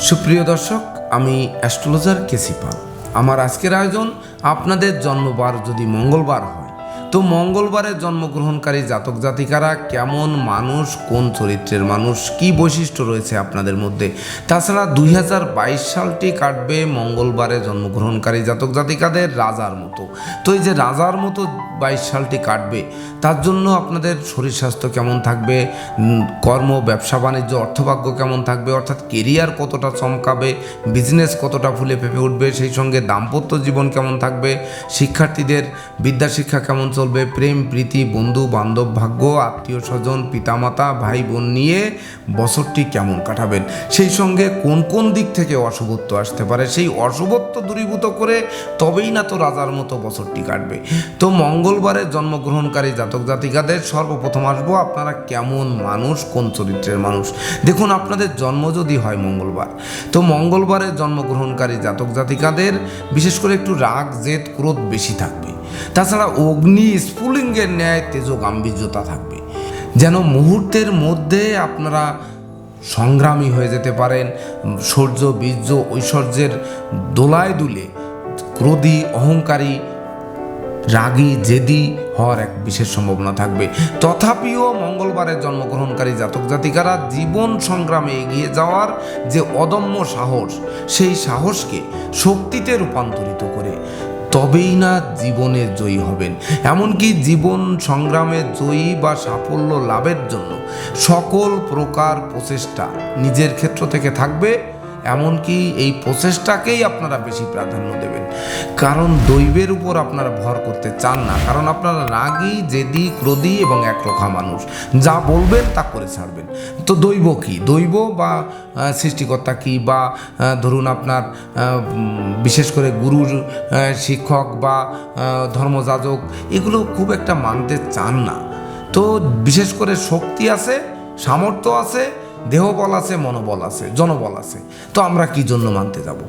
সুপ্রিয় দর্শক, আমি অ্যাস্ট্রোলজার কেসি পাল। আমার আজকের আয়োজন, আপনাদের জন্মবার যদি মঙ্গলবার হয় তো মঙ্গলবারে জন্মগ্রহণকারী জাতক জাতিকারা কেমন মানুষ, কোন চরিত্রের মানুষ, কি বৈশিষ্ট্য রয়েছে আপনাদের মধ্যে। তাছাড়া 2022 সালটি কাটবে মঙ্গলবারে জন্মগ্রহণকারী জাতক জাতিকাদের রাজার মতো। তো এই যে রাজার মতো 22 সালটি কাটবে, তার জন্য আপনাদের শরীর স্বাস্থ্য কেমন থাকবে, কর্ম, ব্যবসা বাণিজ্য, অর্থভাগ্য কেমন থাকবে, অর্থাৎ কেরিয়ার কতটা চমকাবে, বিজনেস কতটা ফুলে ফেঁপে উঠবে, সেই সঙ্গে দাম্পত্য জীবন কেমন থাকবে, শিক্ষার্থীদের বিদ্যা শিক্ষা কেমন চলবে, প্রেম প্রীতি, বন্ধু বান্ধব, ভাগ্য, আত্মীয় স্বজন, পিতামাতা, ভাই বোন নিয়ে বছরটি কেমন কাটাবেন, সেই সঙ্গে কোন কোন দিক থেকে অশুভত্ব আসতে পারে, সেই অশুভত্ব দূরীভূত করে তবেই না তো রাজার মতো বছরটি কাটবে। তো মঙ্গলবারে জন্মগ্রহণকারী জাতক জাতিকাদের সর্বপ্রথম আসবো, আপনারা কেমন মানুষ, কোন চরিত্রের মানুষ। দেখুন, আপনাদের জন্ম যদি হয় মঙ্গলবার, তো মঙ্গলবারে জন্মগ্রহণকারী জাতক জাতিকাদের বিশেষ করে একটু রাগ, জেদ, ক্রোধ বেশি থাকবে। তাছাড়া অগ্নি স্ফুলিঙ্গের ন্যায় তেজ গাম্ভীর্যতা থাকবে, যেন মুহূর্তের মধ্যে আপনারা সংগ্রামী হয়ে যেতে পারেন। শৌর্য, বীর্য, ঐশ্বর্যের দোলায় দুলে ক্রোধী, অহংকারী, রাগী, জেদি হওয়ার এক বিশেষ সম্ভাবনা থাকবে। তথাপিও মঙ্গলবারের জন্মগ্রহণকারী জাতক জাতিকারা জীবন সংগ্রামে এগিয়ে যাওয়ার যে অদম্য সাহস, সেই সাহসকে শক্তিতে রূপান্তরিত করে তবেই না জীবনে জয়ী হবেন। এমনকি জীবন সংগ্রামে জয়ী বা সাফল্য লাভের জন্য সকল প্রকার প্রচেষ্টা নিজের ক্ষেত্র থেকে থাকবে। এমনকি এই প্রচেষ্টাকেই আপনারা বেশি প্রাধান্য দেবেন, কারণ দৈবের উপর আপনারা ভর করতে চান না। কারণ আপনারা রাগী, জেদি, ক্রোধী এবং একরোখা মানুষ, যা বলবেন তা করে ছাড়বেন। তো দৈব কি, দৈব বা সৃষ্টিকর্তা কি, বা ধরুন আপনার বিশেষ করে গুরুর, শিক্ষক বা ধর্মযাজক, এগুলো খুব একটা মানতে চান না। তো বিশেষ করে শক্তি আছে, সামর্থ্য আছে, দেহবল আছে, মনোবল আছে, জনবল আছে, তো আমরা কি জন্য মানতে যাব?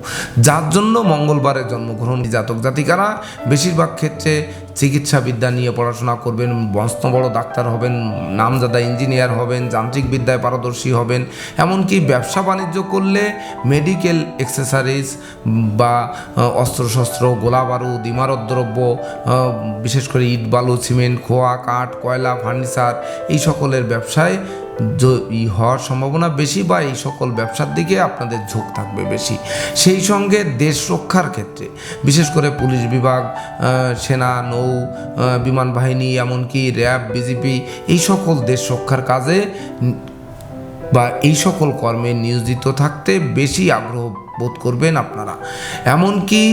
যার জন্য মঙ্গলবারে জন্মগ্রহণ জাতক জাতিকারা বেশিরভাগ ক্ষেত্রে চিকিৎসা বিদ্যা নিয়ে পড়াশোনা করবেন, মস্ত বড় ডাক্তার হবেন, নামজাদা ইঞ্জিনিয়ার হবেন, যান্ত্রিক বিদ্যায় পারদর্শী হবেন। এমনকি ব্যবসা বাণিজ্য করলে মেডিকেল অ্যাক্সেসরিজ বা অস্ত্রশস্ত্র, গোলা বারুদ, ইমারত দ্রব্য, বিশেষ করে ইট, বালু, সিমেন্ট, খোয়া, কাঠ, কয়লা, ফার্নিচার, এই সকলের ব্যবসায় হওয়ার সম্ভাবনা বেশি, বা এই সকল ব্যবসার দিকে আপনাদের ঝোঁক থাকবে বেশি। সেই সঙ্গে দেশ রক্ষার ক্ষেত্রে বিশেষ করে পুলিশ বিভাগ, সেনা, নৌ, বিমান বাহিনী, এমনকি র্যাব, বিজিপি, এই সকল দেশ রক্ষার কাজে বা এই সকল কর্মে নিয়োজিত থাকতে বেশি আগ্রহ বোধ করবেন আপনারা। এমনকি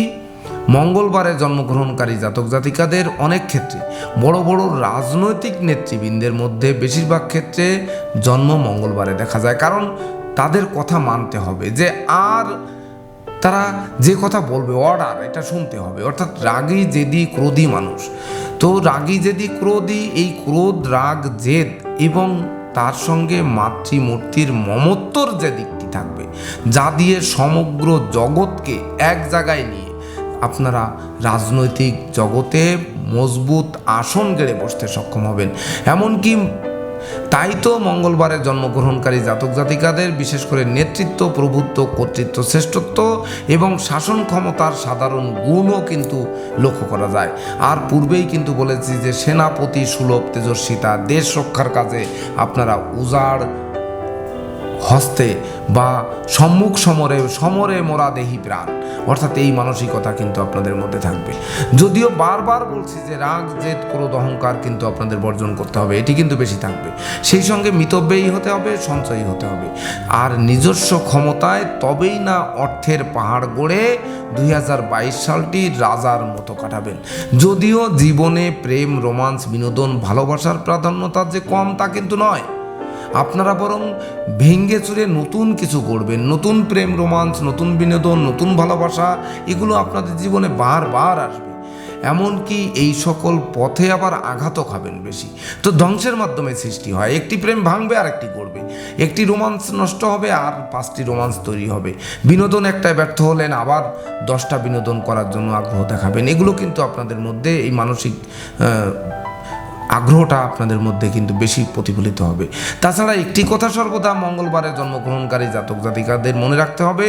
মঙ্গলবারে জন্মগ্রহণকারী জাতক জাতিকাদের অনেক ক্ষেত্রে বড় বড় রাজনৈতিক নেতৃবৃন্দের মধ্যে বেশিরভাগ ক্ষেত্রে জন্ম মঙ্গলবারে দেখা যায়, কারণ তাদের কথা মানতে হবে, যে আর তারা যে কথা বলবে অর্ডার এটা শুনতে হবে। অর্থাৎ রাগী, জেদি, ক্রোধী মানুষ। তো রাগী, জেদি, ক্রোধী, এই ক্রোধ, রাগ, জেদ এবং তার সঙ্গে মাতৃমূর্তির মমত্বর যে দিকটি থাকবে, যা দিয়ে সমগ্র জগৎকে এক জায়গায় নিয়ে আপনারা রাজনৈতিক জগতে মজবুত আসন গেড়ে বসতে সক্ষম হবেন। এমনকি তাই তো মঙ্গলবারে জন্মগ্রহণকারী জাতক জাতিকাদের বিশেষ করে নেতৃত্ব, প্রভুত্ব, কর্তৃত্ব, শ্রেষ্ঠত্ব এবং শাসন ক্ষমতার সাধারণ গুণও কিন্তু লক্ষ্য করা যায়। আর পূর্বেই কিন্তু বলেছি যে সেনাপতি সুলভ তেজস্বিতা, দেশ রক্ষার কাজে আপনারা উজাড় হস্তে বা সম্মুখ সমরে মোরা দেহি প্রাণ, অর্থাৎ এই মানসিকতা কিন্তু আপনাদের মধ্যে থাকবে। যদিও বারবার বলছি যে রাগ, জেদ, ক্রোধ, অহংকার কিন্তু আপনাদের বর্জন করতে হবে, এটি কিন্তু বেশি থাকবে। সেই সঙ্গে মিতব্যয়ী হতে হবে, সঞ্চয়ী হতে হবে, আর নিজস্ব ক্ষমতায় তবেই না অর্থের পাহাড় গড়ে 2022 সালটি রাজার মতো কাটাবেন। যদিও জীবনে প্রেম, রোমান্স, বিনোদন, ভালোবাসার প্রাধান্যতা যে কম তা কিন্তু নয়। আপনারা বরং ভেঙ্গে চুরে নতুন কিছু করবেন, নতুন প্রেম, রোমান্স, নতুন বিনোদন, নতুন ভালোবাসা, এগুলো আপনাদের জীবনে বারবার আসবে। এমনকি এই সকল পথে আবার আঘাতও খাবেন বেশি। তো ধ্বংসের মাধ্যমে সৃষ্টি হয়, একটি প্রেম ভাঙবে আর একটি করবে, একটি রোমান্স নষ্ট হবে আর 5টি রোমান্স তৈরি হবে, বিনোদন একটায় ব্যর্থ হলেন আবার 10টা বিনোদন করার জন্য আগ্রহ দেখাবেন। এগুলো কিন্তু আপনাদের মধ্যে এই মানসিক আগ্রহটা আপনাদের মধ্যে কিন্তু বেশি প্রতিফলিত হবে। তাছাড়া একটি কথা সর্বদা মঙ্গলবারে জন্মগ্রহণকারী জাতক জাতিকাদের মনে রাখতে হবে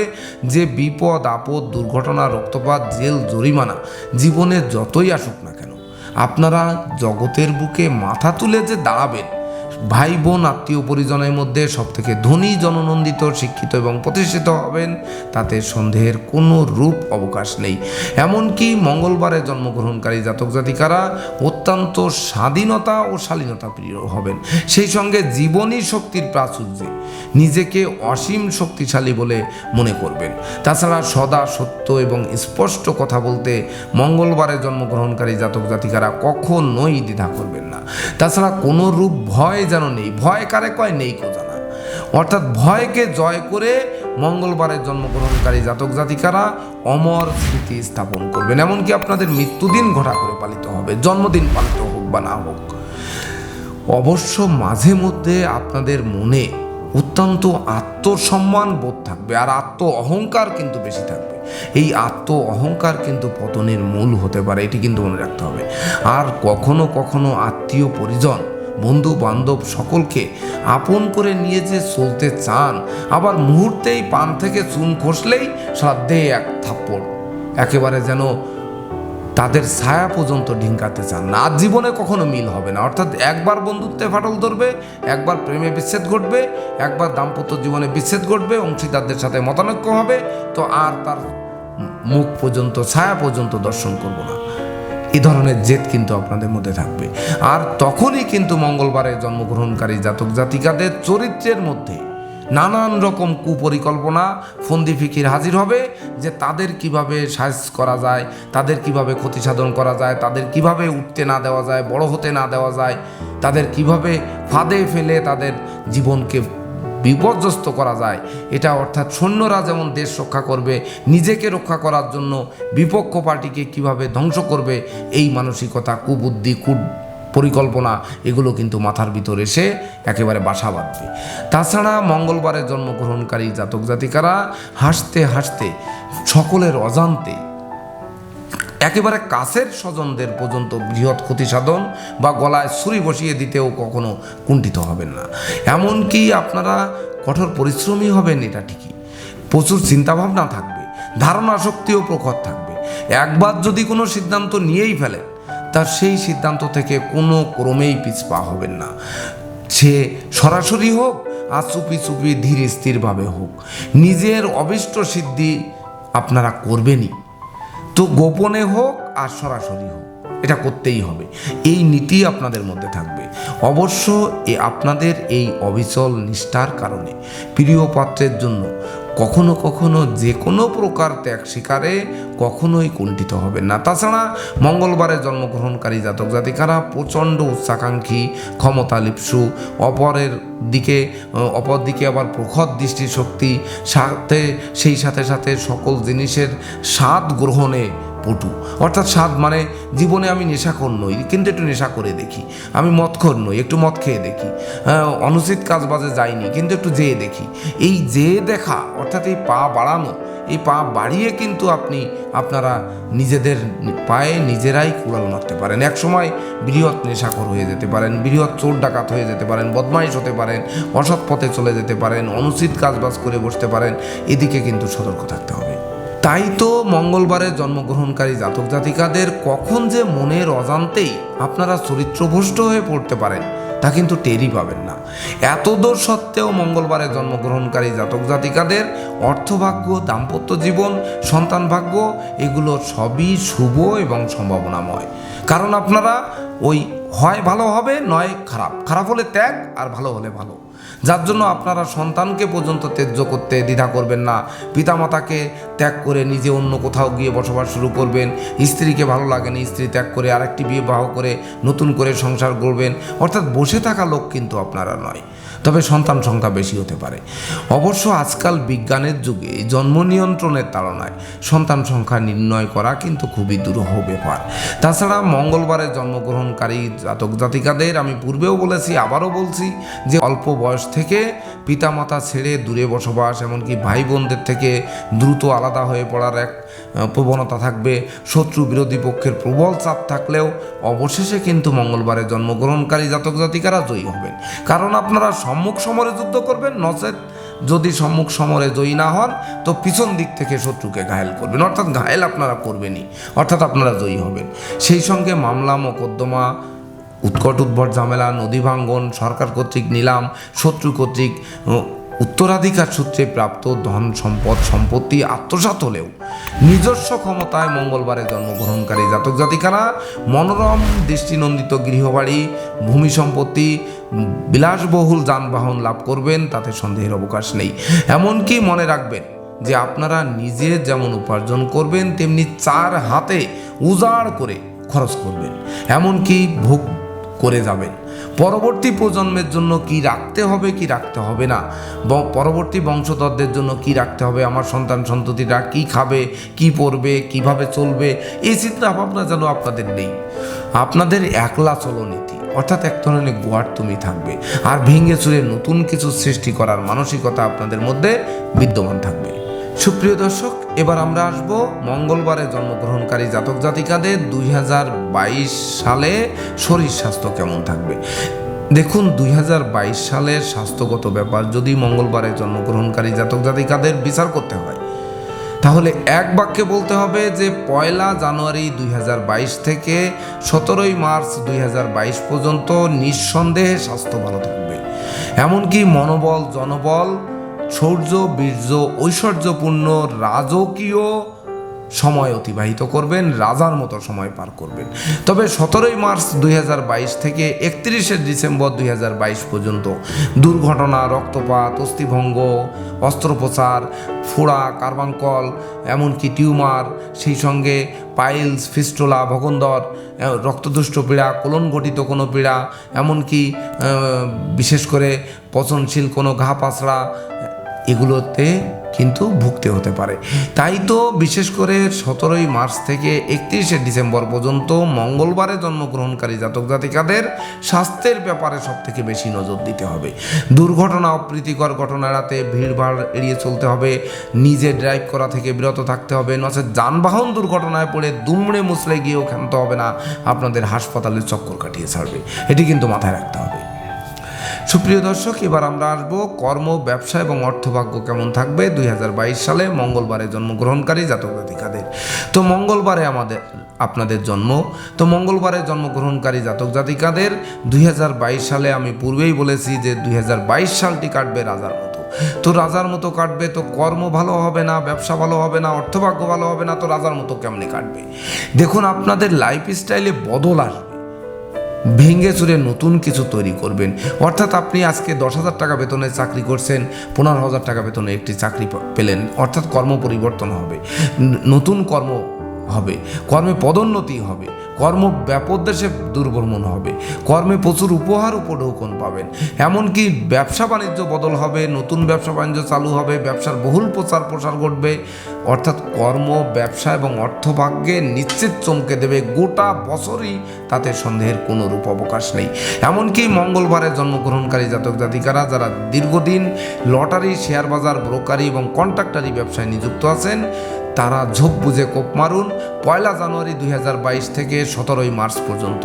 যে বিপদ আপদ, দুর্ঘটনা, রক্তপাত, জেল, জরিমানা জীবনে যতই আসুক না কেন, আপনারা জগতের বুকে মাথা তুলে যে দাঁড়াবেন, ভাই বোন আত্মীয় পরিজনের মধ্যে সবথেকে ধনী, জননন্দিত, শিক্ষিত এবং প্রতিষ্ঠিত হবেন, তাতে সন্দেহের কোনো রূপ অবকাশ নেই। এমনকি মঙ্গলবারে জন্মগ্রহণকারী জাতক জাতিকারা অত্যন্ত স্বাধীনতা ও শালীনতা প্রিয় হবেন। সেই সঙ্গে জীবনী শক্তির প্রাচুর্যে নিজেকে অসীম শক্তিশালী বলে মনে করবেন। তাছাড়া সদা সত্য এবং স্পষ্ট কথা বলতে মঙ্গলবারে জন্মগ্রহণকারী জাতক জাতিকারা কখনোই দ্বিধা করবেন না। তাছাড়া কোনো রূপ ভয় যেন নেই। ভয় কারে কয়? নেই কো জানা। অর্থাৎ ভয়কে জয় করে মঙ্গলবারের জন্মগ্রহণকারী জাতক জাতিকারা অমর স্মৃতি স্থাপন করবেন। এমনকি আপনাদের মৃত্যুদিন ঘটা করে পালিত হবে, জন্মদিন পালিত হোক বা না হোক। অবশ্য মাঝে মধ্যে আপনাদের মনে অত্যন্ত আত্মসম্মান বোধ থাকবে, আর আত্ম অহংকার কিন্তু বেশি থাকবে। এই আত্ম অহংকার কিন্তু পতনের মূল হতে পারে, এটি কিন্তু মনে রাখতে হবে। আর কখনো কখনো আত্মীয় পরিজন, বন্ধু বান্ধব সকলকে আপন করে নিয়ে যে চলতে চান, আবার মুহূর্তেই পান থেকে চুন খসলেই শ্রাদ্ধে এক থাপ্পড়, একেবারে যেন তাদের ছায়া পর্যন্ত ঢিঙ্কাতে চান না। আর জীবনে কখনো মিল হবে না। অর্থাৎ একবার বন্ধুত্বে ফাটল ধরবে, একবার প্রেমে বিচ্ছেদ ঘটবে, একবার দাম্পত্য জীবনে বিচ্ছেদ ঘটবে, অংশীদারদের সাথে মতানৈক্য হবে, তো আর তার মুখ পর্যন্ত, ছায়া পর্যন্ত দর্শন করব না। এই ধরনের জেদ কিন্তু আপনাদের মধ্যে থাকবে। আর তখনই কিন্তু মঙ্গলবারে জন্মগ্রহণকারী জাতক জাতিকাদের চরিত্রের মধ্যে নানান রকম কুপরিকল্পনা, ফন্দি ফিকির হাজির হবে, যে তাদের কিভাবে সাহায্য করা যায়, তাদের কিভাবে ক্ষতি সাধন করা যায়, তাদের কিভাবে উঠতে না দেওয়া যায়, বড় হতে না দেওয়া যায়, তাদের কিভাবে ফাঁদে ফেলে তাদের জীবনকে বিপর্যস্ত করা যায়। এটা অর্থাৎ সৈন্যরা যেমন দেশ রক্ষা করবে, নিজেকে রক্ষা করার জন্য বিপক্ষ পার্টিকে কিভাবে ধ্বংস করবে, এই মানসিকতা, কুবুদ্ধি, পরিকল্পনা, এগুলো কিন্তু মাথার ভিতর এসে একেবারে বাসা বাঁধবে। তাছাড়া মঙ্গলবারে জন্মগ্রহণকারী জাতক জাতিকারা হাসতে হাসতে সকলের অজান্তে একেবারে কাছের স্বজনদের পর্যন্ত বৃহৎ ক্ষতি সাধন বা গলায় ছুরি বসিয়ে দিতেও কখনো কুণ্ঠিত হবেন না। এমনকি আপনারা কঠোর পরিশ্রমী হবেন, এটা ঠিকই, প্রচুর চিন্তাভাবনা থাকবে, ধারণা শক্তিও প্রখর থাকবে। একবার যদি কোনো সিদ্ধান্ত নিয়েই ফেলেন, তার সেই সিদ্ধান্ত থেকে কোনো ক্রমেই পিছপা হবেন না। সে সরাসরি হোক আর চুপি চুপি ধীর স্থিরভাবে হোক, নিজের অভীষ্ট সিদ্ধি আপনারা করবেনই, তো গোপনে হোক আর সরাসরি হোক, এটা করতেই হবে। এই নীতি আপনাদের মধ্যে থাকবে। অবশ্য আপনাদের এই অবিচল নিষ্ঠার কারণে প্রিয় পাত্রের জন্য কখনো কখনো যে কোনো প্রকার ত্যাগ স্বীকারে কখনোই কুণ্ঠিত হবেন না। তাছাড়া মঙ্গলবারে জন্মগ্রহণকারী জাতক জাতিকারা প্রচণ্ড উচ্চাকাঙ্ক্ষী, ক্ষমতা লিপ্সু, অপর দিকে আবার প্রখর দৃষ্টিশক্তি, সেই সাথে সাথে সকল জিনিসের স্বাদ গ্রহণে পটু। অর্থাৎ স্বাদ মানে জীবনে আমি নেশাখোর নই, কিন্তু একটু নেশা করে দেখি, আমি মদখোর নই, একটু মদ খেয়ে দেখি, অনুচিত কাজ বাজে যাইনি, কিন্তু একটু যেয়ে দেখি। এই যেয়ে দেখা, অর্থাৎ এই পা বাড়ানো, এই পা বাড়িয়ে কিন্তু আপনারা নিজেদের পায়ে নিজেরাই কুড়াল মারতে পারেন। এক সময় বৃহৎ নেশাখোর হয়ে যেতে পারেন, বৃহৎ চোর ডাকাত হয়ে যেতে পারেন, বদমাইশ হতে পারেন, অসৎ পথে চলে যেতে পারেন, অনুচিত কাজবাজ করে বসতে পারেন। এদিকে কিন্তু সতর্ক থাকতে হবে। তাই তো মঙ্গলবারে জন্মগ্রহণকারী জাতক জাতিকাদের কখন যে মনের অজান্তেই আপনারা চরিত্রভ্রষ্ট হয়ে পড়তে পারেন, তা কিন্তু টেরই পাবেন না। এত দোষ সত্ত্বেও মঙ্গলবারে জন্মগ্রহণকারী জাতক জাতিকাদের অর্থভাগ্য, দাম্পত্য জীবন, সন্তান ভাগ্য, এগুলো সবই শুভ এবং সম্ভাবনাময়। কারণ আপনারা ওই হয় ভালো হবে, নয় খারাপ, খারাপ হলে ত্যাগ আর ভালো হলে ভালো। যার জন্য আপনারা সন্তানকে পর্যন্ত ত্যায্য করতে দ্বিধা করবেন না। পিতামাতাকে ত্যাগ করে নিজে অন্য কোথাও গিয়ে বসবাস শুরু করবেন। স্ত্রীকে ভালো লাগেনি, স্ত্রী ত্যাগ করে আরেকটি বিবাহ করে নতুন করে সংসার করবেন। অর্থাৎ বসে থাকা লোক কিন্তু আপনারা নয়, তবে সন্তান সংখ্যা বেশি হতে পারে। অবশ্য আজকাল বিজ্ঞানের যুগে জন্ম নিয়ন্ত্রণের তাড়নায় সন্তান সংখ্যা নির্ণয় করা কিন্তু খুবই দুরূহ ব্যাপার। তাছাড়া মঙ্গলবারে জন্মগ্রহণকারী জাতক জাতিকাদের আমি পূর্বেও বলেছি, আবারও বলছি, যে অল্প বয়স বয়স থেকে পিতামাতা ছেড়ে দূরে বসবাস, এমনকি ভাই বোনদের থেকে দ্রুত আলাদা হয়ে পড়ার এক প্রবণতা থাকবে। শত্রু বিরোধী পক্ষের প্রবল চাপ থাকলেও অবশেষে কিন্তু মঙ্গলবারে জন্মগ্রহণকারী জাতক জাতিকারা জয়ী হবেন, কারণ আপনারা সম্মুখ সমরে যুদ্ধ করবেন, নচেত যদি সম্মুখ সমরে জয়ী না হন তো পিছন দিক থেকে শত্রুকে ঘায়েল করবেন, অর্থাৎ ঘায়েল আপনারা করবেনই, অর্থাৎ আপনারা জয়ী হবেন। সেই সঙ্গে মামলা মোকদ্দমা, উৎকট উদ্ভট ঝামেলা, নদী ভাঙ্গন, সরকার কর্তৃক নিলাম, শত্রু কর্তৃক উত্তরাধিকার সূত্রে প্রাপ্ত ধন সম্পদ সম্পত্তি আত্মসাৎ হলেও নিজস্ব ক্ষমতায় মঙ্গলবারে জন্মগ্রহণকারী জাতক জাতিকারা মনোরম দৃষ্টিনন্দিত গৃহবাড়ি, ভূমি সম্পত্তি, বিলাসবহুল যানবাহন লাভ করবেন, তাতে সন্দেহের অবকাশ নেই। এমনকি মনে রাখবেন যে আপনারা নিজে যেমন উপার্জন করবেন তেমনি চার হাতে উজাড় করে খরচ করবেন, এমনকি ভোগ করে যাবেন। পরবর্তী প্রজন্মের জন্য কি রাখতে হবে কি রাখতে হবে না, পরবর্তী বংশধরদের জন্য কি রাখতে হবে, আমার সন্তান সন্ততিরা কি খাবে, কি পরবে, কিভাবে চলবে, এই চিন্তা ভাবনা যেন আপনাদের নেই। আপনাদের একলা চলনীতি, অর্থাৎ এক ধরনের গোয়ার তুমি থাকবে, আর ভেঙে চুরে নতুন কিছু সৃষ্টি করার মানসিকতা আপনাদের মধ্যে বিদ্যমান থাকবে। সুপ্রিয় দর্শক, এবার আমরা আসব মঙ্গলবারে জন্মগ্রহণকারী জাতক জাতিকাদের 2022 সালে শরীর স্বাস্থ্য কেমন থাকবে। দেখুন, 2022 সালের স্বাস্থ্যগত ব্যাপার যদি মঙ্গলবারে জন্মগ্রহণকারী জাতক জাতিকাদের বিচার করতে হয়, তাহলে এক বাক্যে বলতে হবে যে 1 জানুয়ারি 2022 থেকে 17 মার্চ 2022 পর্যন্ত নিঃসন্দেহে স্বাস্থ্য ভালো থাকবে। এমনকি মনোবল, জনবল, শৌর্য, বীর্য, ঐশ্বর্যপূর্ণ রাজকীয় সময় অতিবাহিত করবেন, রাজার মতো সময় পার করবেন। তবে 17 মার্চ 2022 থেকে 31 ডিসেম্বর 2022 পর্যন্ত দুর্ঘটনা, রক্তপাত, অস্থিভঙ্গ, অস্ত্রোপচার, ফোড়া, কার্বাঙ্কল, এমনকি টিউমার, সেই সঙ্গে পাইলস, ফিস্টুলা, ভগন্দর, রক্তদুষ্ট পীড়া, কোলন ঘটিত কোনো পীড়া, এমনকি বিশেষ করে পচনশীল কোনো ঘা পাছড়া, এগুলোতে কিন্তু ভুগতে হতে পারে। তাই তো বিশেষ করে 17 মার্চ থেকে 31 ডিসেম্বর পর্যন্ত মঙ্গলবারে জন্মগ্রহণকারী জাতক জাতিকাদের স্বাস্থ্যের ব্যাপারে সবথেকে বেশি নজর দিতে হবে। দুর্ঘটনা, অপ্রীতিকর ঘটনা এড়াতে ভিড়ভাড় এড়িয়ে চলতে হবে, নিজে ড্রাইভ করা থেকে বিরত থাকতে হবে, নচেত যানবাহন দুর্ঘটনায় পড়ে দুমড়ে মুচড়ে গিয়েও ক্ষান্ত হবে না, আপনাদের হাসপাতালে চক্কর কাটিয়ে ছাড়বে। এটি কিন্তু মাথায় রাখতে হবে। সুপ্রিয় দর্শক, এবার আমরা আসবো কর্ম, ব্যবসা এবং অর্থভাগ্য কেমন থাকবে 2022 সালে মঙ্গলবারে জন্মগ্রহণকারী জাতক জাতিকাদের। তো মঙ্গলবারে আপনাদের জন্ম, তো মঙ্গলবারে জন্মগ্রহণকারী জাতক জাতিকাদের 2022 সালে আমি পূর্বেই বলেছি যে 2022 সালটি কাটবে রাজার মতো। তো রাজার মতো কাটবে, তো কর্ম ভালো হবে না, ব্যবসা ভালো হবে না, অর্থভাগ্য ভালো হবে না, তো রাজার মতো কেমনে কাটবে? দেখুন, আপনাদের লাইফ স্টাইলে বদল আসবে, ভেঙে চুরে নতুন কিছু তৈরি করবেন। অর্থাৎ আপনি আজকে 10,000 টাকা বেতনে চাকরি করছেন, 15,000 টাকা বেতনে একটি চাকরি পেলেন, অর্থাৎ কর্ম পরিবর্তন হবে, নতুন কর্ম হবে, কর্মে পদোন্নতি হবে, কর্ম ব্যাপদেশে দুর্ভ্রমণ হবে, কর্মে প্রচুর উপহার উপঢৌকন পাবেন, এমনকি ব্যবসা বাণিজ্য বদল হবে, নতুন ব্যবসা বাণিজ্য চালু হবে, ব্যবসার বহুল প্রচার প্রসার ঘটবে। অর্থাৎ কর্ম, ব্যবসা এবং অর্থভাগ্যে নিশ্চিত চমকে দেবে গোটা বছরই, তাতে সন্দেহের কোনো রূপ অবকাশ নেই। এমনকি মঙ্গলবারে জন্মগ্রহণকারী জাতক জাতিকারা যারা দীর্ঘদিন লটারি, শেয়ার বাজার, ব্রোকারি এবং কন্ট্রাক্টারি ব্যবসায় নিযুক্ত আছেন, তারা ঝোপ বুঝে কোপ মারুন 1 জানুয়ারি 2022 থেকে 17 মার্চ পর্যন্ত।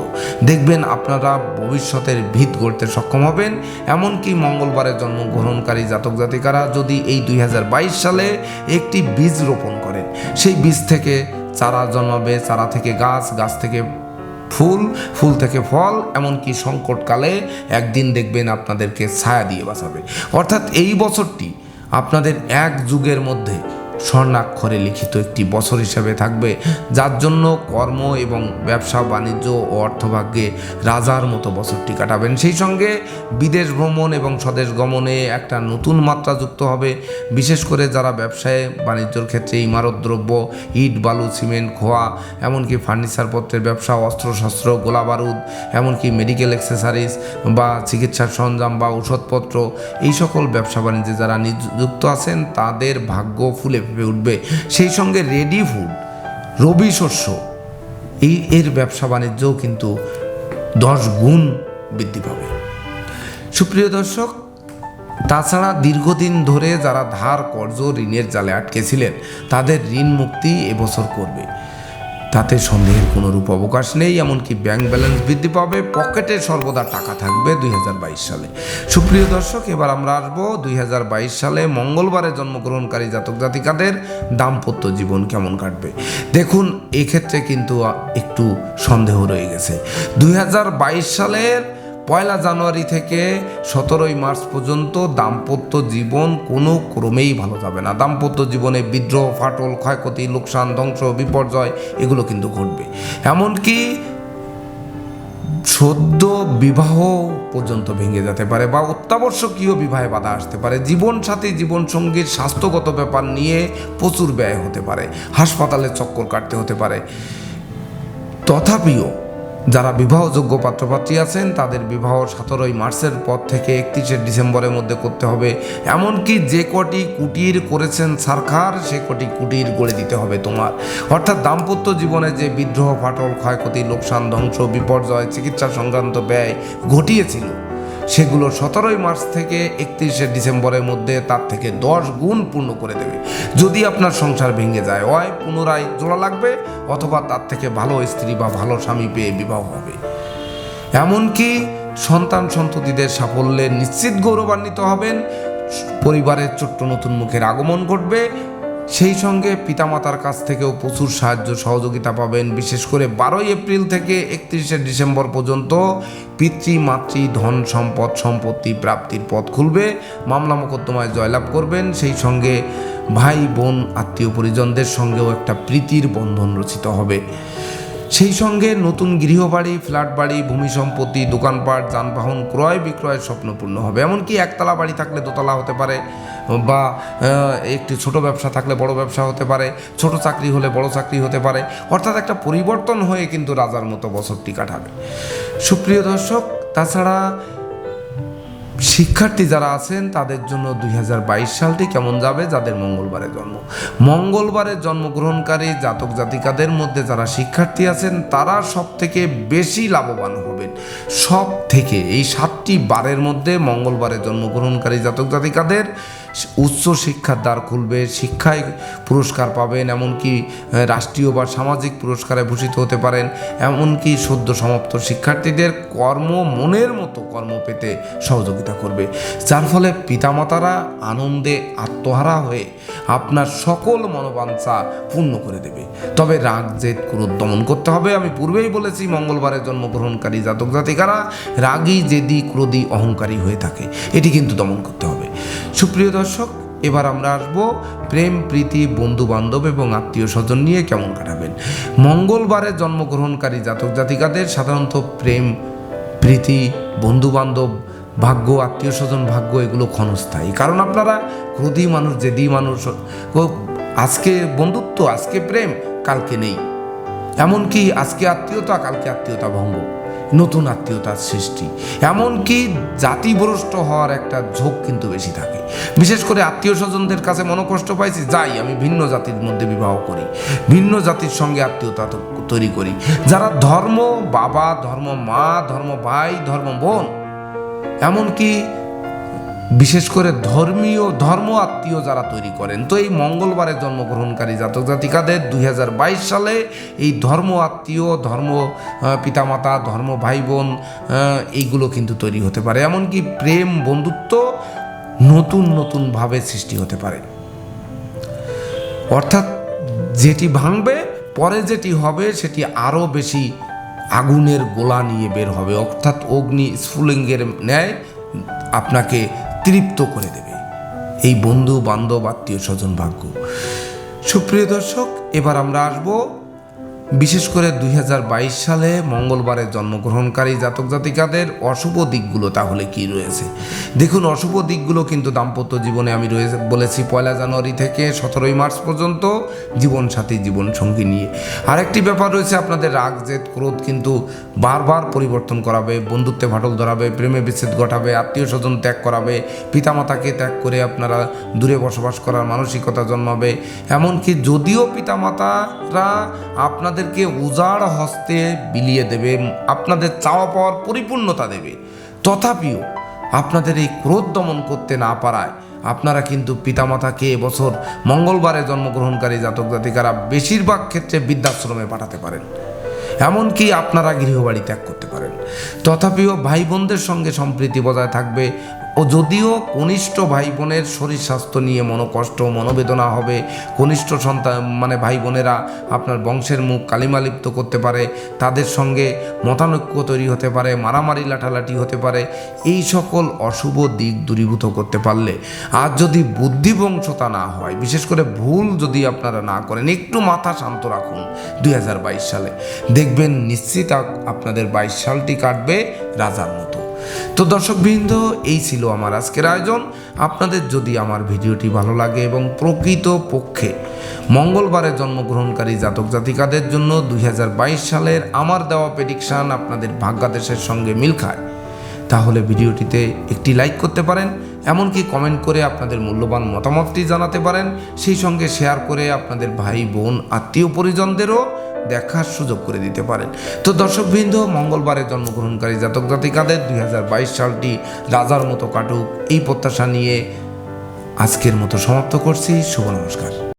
দেখবেন আপনারা ভবিষ্যতের ভিত গড়তে সক্ষম হবেন। এমনকি মঙ্গলবারে জন্মগ্রহণকারী জাতক জাতিকারা যদি এই 2022 সালে একটি বীজ রোপণ করেন, সেই বীজ থেকে চারা জন্মাবে, চারা থেকে গাছ, গাছ থেকে ফুল, ফুল থেকে ফল, এমনকি সংকটকালে একদিন দেখবেন আপনাদেরকে ছায়া দিয়ে বাঁচাবে। অর্থাৎ এই বছরটি আপনাদের এক যুগের মধ্যে স্বর্ণাক্ষরে লিখিত একটি বছর হিসেবে থাকবে, যার জন্য কর্ম এবং ব্যবসা বাণিজ্য ও অর্থভাগ্যে রাজার মতো বছরটি কাটাবেন। সেই সঙ্গে বিদেশ ভ্রমণ এবং স্বদেশ গমনে একটা নতুন মাত্রা যুক্ত হবে। বিশেষ করে যারা ব্যবসায় বাণিজ্যর ক্ষেত্রে ইমারত দ্রব্য, ইট, বালু, সিমেন্ট, খোয়া, এমনকি ফার্নিচারপত্রের ব্যবসা, অস্ত্রশস্ত্র, গোলা বারুদ, এমনকি মেডিকেল অ্যাক্সেসারিজ বা চিকিৎসার সরঞ্জাম বা ওষুধপত্র, এই সকল ব্যবসা বাণিজ্যে যারা নিযুক্ত আছেন তাদের ভাগ্য ফুলে উঠবে। সেই সঙ্গে রেডি ফুড, রবি শস্য, এর ব্যবসা বাণিজ্যও কিন্তু 10 গুণ বৃদ্ধি পাবে। সুপ্রিয় দর্শক, তাছাড়া দীর্ঘদিন ধরে যারা ধার কর্জ ঋণের জালে আটকেছিলেন তাদের ঋণ মুক্তি এবছর করবে, তাতে সন্দেহের কোনো রূপ অবকাশ নেই। এমনকি ব্যাংক ব্যালেন্স বৃদ্ধি পাবে, পকেটে সর্বদা টাকা থাকবে 2022 সালে। সুপ্রিয় দর্শক, এবার আমরা আসবো 2022 সালে মঙ্গলবারে জন্মগ্রহণকারী জাতক জাতিকাদের দাম্পত্য জীবন কেমন কাটবে। দেখুন, এক্ষেত্রে কিন্তু একটু সন্দেহ রয়ে গেছে। 2022 সালের 1 জানুয়ারি থেকে 17 মার্চ পর্যন্ত দাম্পত্য জীবন কোনো ক্রমেই ভালো যাবে না। দাম্পত্য জীবনে বিদ্রোহ, ফাটল, ক্ষয়ক্ষতি, লোকসান, ধ্বংস, বিপর্যয় এগুলো কিন্তু ঘটবে। এমনকি সদ্য বিবাহ পর্যন্ত ভেঙে যেতে পারে বা অত্যাবশ্যকীয় বিবাহে বাধা আসতে পারে। জীবনসাথী, জীবনসঙ্গীর স্বাস্থ্যগত ব্যাপার নিয়ে প্রচুর ব্যয় হতে পারে, হাসপাতালে চক্কর কাটতে হতে পারে। তথাপিও যারা বিবাহযোগ্য পাত্রপাত্রী আছেন তাদের বিবাহ 17 মার্চের পর থেকে 31 ডিসেম্বরের মধ্যে করতে হবে। এমনকি যে কটি কুটির করেছেন সরকার, সে কটি কুটির গড়ে দিতে হবে তোমার। অর্থাৎ দাম্পত্য জীবনে যে বিদ্রোহ, ফাটল, ক্ষয়ক্ষতি, লোকসান, ধ্বংস, বিপর্যয়, চিকিৎসা সংক্রান্ত ব্যয় ঘটিয়েছিল, সেগুলো 17 মার্চ থেকে 31 ডিসেম্বরের মধ্যে তার থেকে 10 গুণ পূর্ণ করে দেবে। যদি আপনার সংসার ভেঙে যায়, হয় পুনরায় জোড়া লাগবে অথবা তার থেকে ভালো স্ত্রী বা ভালো স্বামী পেয়ে বিবাহ হবে। এমনকি সন্তান সন্ততিদের সাফল্যে নিশ্চিত গৌরবান্বিত হবেন, পরিবারের ছোট্ট নতুন মুখের আগমন ঘটবে। সেই সঙ্গে পিতামাতার কাছ থেকেও প্রচুর সাহায্য সহযোগিতা পাবেন। বিশেষ করে 12 এপ্রিল থেকে 31 ডিসেম্বর পর্যন্ত পিতৃমাতৃ ধন সম্পদ সম্পত্তি প্রাপ্তির পথ খুলবে, মামলা মোকদ্দমায় জয়লাভ করবেন। সেই সঙ্গে ভাই বোন আত্মীয় পরিজনদের সঙ্গেও একটা প্রীতির বন্ধন রচিত হবে। সেই সঙ্গে নতুন গৃহবাড়ি, ফ্ল্যাট বাড়ি, ভূমি সম্পত্তি, দোকানপাট, যানবাহন ক্রয় বিক্রয়ের স্বপ্নপূর্ণ হবে। এমনকি একতলা বাড়ি থাকলে দোতলা হতে পারে, বা একটি ছোট ব্যবসা থাকলে বড় ব্যবসা হতে পারে, ছোট চাকরি হলে বড় চাকরি হতে পারে। অর্থাৎ একটা পরিবর্তন হয়ে কিন্তু রাজার মতো বছরটি কাটাবে। সুপ্রিয় দর্শক, তাছাড়া শিক্ষার্থী যারা আছেন তাদের জন্য 2022 সালটি কেমন যাবে? যাদের মঙ্গলবারে জন্ম, মঙ্গলবারে জন্মগ্রহণকারী জাতক জাতিকাদের মধ্যে যারা শিক্ষার্থী আছেন তারা সব থেকে বেশি লাভবান হবেন। সব থেকে এই 7টি বারের মধ্যে মঙ্গলবারে জন্মগ্রহণকারী জাতক জাতিকাদের উচ্চ শিক্ষার দ্বার খুলবে, শিক্ষায় পুরস্কার পাবেন, এমনকি রাষ্ট্রীয় বা সামাজিক পুরস্কারে ভূষিত হতে পারেন। এমনকি সদ্য সমাপ্ত শিক্ষার্থীদের মনের মতো কর্ম পেতে সহযোগিতা করবে, যার ফলে পিতামাতারা আনন্দে আত্মহারা হয়ে আপনার সকল মনোবাঞ্ছা পূর্ণ করে দেবে। তবে রাগ, জেদ, ক্রোধ দমন করতে হবে। আমি পূর্বেই বলেছি, মঙ্গলবারে জন্মগ্রহণকারী জাতক জাতিকারা রাগী, জেদি, ক্রোধী, অহংকারী হয়ে থাকে, এটি কিন্তু দমন করতে হবে। সুপ্রিয় দর্শক, এবার আমরা আসবো প্রেম, প্রীতি, বন্ধু বান্ধব এবং আত্মীয় স্বজন নিয়ে কেমন কাটাবেন। মঙ্গলবারে জন্মগ্রহণকারী জাতক জাতিকাদের সাধারণত প্রেম, প্রীতি, বন্ধু বান্ধব ভাগ্য, আত্মীয় স্বজন ভাগ্য এগুলো ক্ষণস্থায়ী। কারণ আপনারা ক্রোধী মানুষ, জেদি মানুষ, আজকে বন্ধুত্ব, আজকে প্রেম, কালকে নেই। এমনকি আজকে আত্মীয়তা, কালকে আত্মীয়তা ভঙ্গ, নতুন আত্মীয়তার সৃষ্টি। এমনকি জাতিভ্রষ্ট হওয়ার একটা ঝোঁক কিন্তু বেশি থাকে। বিশেষ করে আত্মীয় স্বজনদের কাছে মনোকষ্ট পাইছি, যাই আমি ভিন্ন জাতির মধ্যে বিবাহ করি, ভিন্ন জাতির সঙ্গে আত্মীয়তা তৈরি করি। যারা ধর্ম বাবা, ধর্ম মা, ধর্ম ভাই, ধর্ম বোন, এমনকি বিশেষ করে ধর্ম আত্মীয় যারা তৈরি করেন, তো এই মঙ্গলবারে জন্মগ্রহণকারী জাতক জাতিকাদের 2022 সালে এই ধর্ম আত্মীয়, ধর্ম পিতামাতা, ধর্ম ভাই বোন এইগুলো কিন্তু তৈরি হতে পারে। এমনকি প্রেম, বন্ধুত্ব নতুনভাবে সৃষ্টি হতে পারে। অর্থাৎ যেটি ভাঙবে, পরে যেটি হবে সেটি আরও বেশি আগুনের গোলা নিয়ে বের হবে, অর্থাৎ অগ্নি স্ফুলিঙ্গের ন্যায় আপনাকে তৃপ্ত করে দেবে এই বন্ধু বান্ধব আত্মীয় স্বজন ভাগ্য। সুপ্রিয় দর্শক, এবার আমরা আসবো বিশেষ করে 2022 সালে মঙ্গলবারে জন্মগ্রহণকারী জাতক জাতিকাদের অশুভ দিকগুলো তাহলে কি রয়েছে। দেখুন, অশুভ দিকগুলো কিন্তু দাম্পত্য জীবনে আমি বলেছি 1 জানুয়ারি থেকে 17 মার্চ পর্যন্ত জীবনসাথী, জীবনসঙ্গী নিয়ে। আরেকটি ব্যাপার রয়েছে, আপনাদের রাগ, জেদ, ক্রোধ কিন্তু বারবার পরিবর্তন করাবে, বন্ধুত্বে ফাটল ধরাবে, প্রেমে বিচ্ছেদ ঘটাবে, আত্মীয় স্বজন ত্যাগ করাবে, পিতামাতাকে ত্যাগ করে আপনারা দূরে বসবাস করার মানসিকতা জন্মাবে। এমনকি যদিও পিতামাতারা আপনাদেরকে উজাড় হস্তে বিলিয়ে দেবে, আপনাদের চাওয়া পাওয়ার পরিপূর্ণতা দেবে, তথাপিও আপনাদের এই ক্রোধ দমন করতে না পারায় আপনারা কিন্তু পিতামাতাকে এবছর মঙ্গলবারে জন্মগ্রহণকারী জাতক জাতিকারা বেশিরভাগ ক্ষেত্রে বৃদ্ধাশ্রমে পাঠাতে পারেন, এমনকি আপনারা গৃহবাড়ি ত্যাগ করতে পারেন। তথাপিও ভাই বোনদের সঙ্গে সম্প্রীতি বজায় থাকবে। ও যদিও কনিষ্ঠ ভাই বোনের শরীর স্বাস্থ্য নিয়ে মনোকষ্ট মনোবেদনা হবে, কনিষ্ঠ সন্তান ভাই বোনেরা আপনার বংশের মুখ কালিমালিপ্ত করতে পারে, তাদের সঙ্গে মতানৈক্য তৈরি হতে পারে, মারামারি লাঠালাঠি হতে পারে, এই সকল অশুভ দিক দূরীভূত করতে পারলে, আর যদি বুদ্ধিবংশতা না হয়, বিশেষ করে ভুল যদি আপনারা না করেন, একটু মাথা শান্ত রাখুন 2022 সালে, দেখবেন নিশ্চিত আপনাদের 22 সালটি কাটবে রাজার মতো। তো দর্শকবৃন্দ, এই ছিল আমার আজকের আয়োজন। আপনাদের যদি আমার ভিডিওটি ভালো লাগে এবং প্রকৃত পক্ষে মঙ্গলবারে জন্মগ্রহণকারী জাতক জাতিকাদের জন্য 2022 সালের আমার দেওয়া প্রেডিকশান আপনাদের ভাগ্যাদেশের সঙ্গে মিল খায়, তাহলে ভিডিওটিতে একটি লাইক করতে পারেন, এমনকি কমেন্ট করে আপনাদের মূল্যবান মতামতটি জানাতে পারেন, সেই সঙ্গে শেয়ার করে আপনাদের ভাই বোন আত্মীয় পরিজনদেরও দেখার সুযোগ করে দিতে পারেন। তো দর্শকবৃন্দ, মঙ্গলবারে জন্মগ্রহণকারী জাতক জাতিকাদের 2022 সালটি রাজার মতো কাটুক, এই প্রত্যাশা নিয়ে আজকের মতো সমাপ্ত করছি। শুভ নমস্কার।